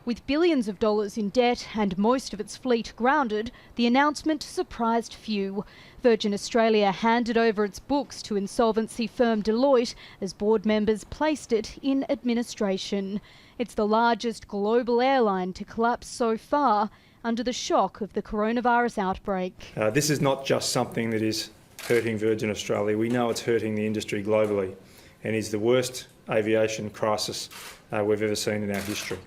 With billions of dollars in debt and most of its fleet grounded, the announcement surprised few. Virgin Australia handed over its books to insolvency firm Deloitte as board members placed it in administration. It's the largest global airline to collapse so far under the shock of the coronavirus outbreak. This is not just something that is hurting Virgin Australia. We know it's hurting the industry globally and is the worst aviation crisis we've ever seen in our history.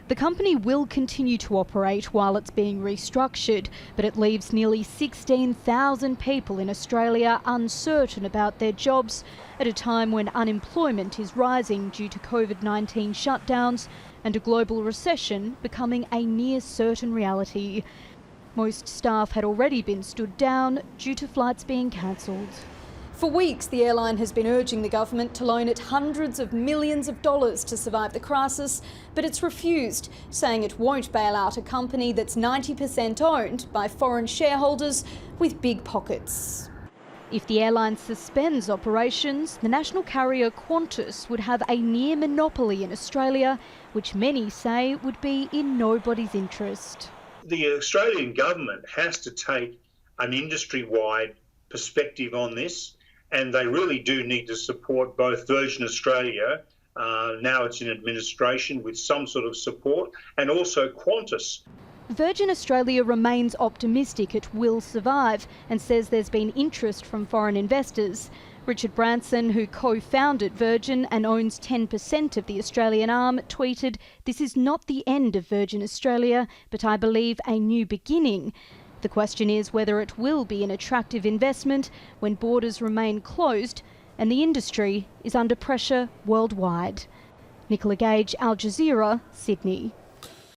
The company will continue to operate while it's being restructured, but it leaves nearly 16,000 people in Australia uncertain about their jobs at a time when unemployment is rising due to COVID-19 shutdowns and a global recession becoming a near certain reality. Most staff had already been stood down due to flights being cancelled. For weeks, the airline has been urging the government to loan it hundreds of millions of dollars to survive the crisis, but it's refused, saying it won't bail out a company that's 90% owned by foreign shareholders with big pockets. If the airline suspends operations, the national carrier Qantas would have a near monopoly in Australia, which many say would be in nobody's interest. The Australian government has to take an industry-wide perspective on this. And they really do need to support both Virgin Australia, now it's in administration with some sort of support, and also Qantas. Virgin Australia remains optimistic it will survive and says there's been interest from foreign investors. Richard Branson, who co-founded Virgin and owns 10% of the Australian arm, tweeted, "This is not the end of Virgin Australia, but I believe a new beginning." The question is whether it will be an attractive investment when borders remain closed and the industry is under pressure worldwide. Nicola, Gage, Al Jazeera, Sydney.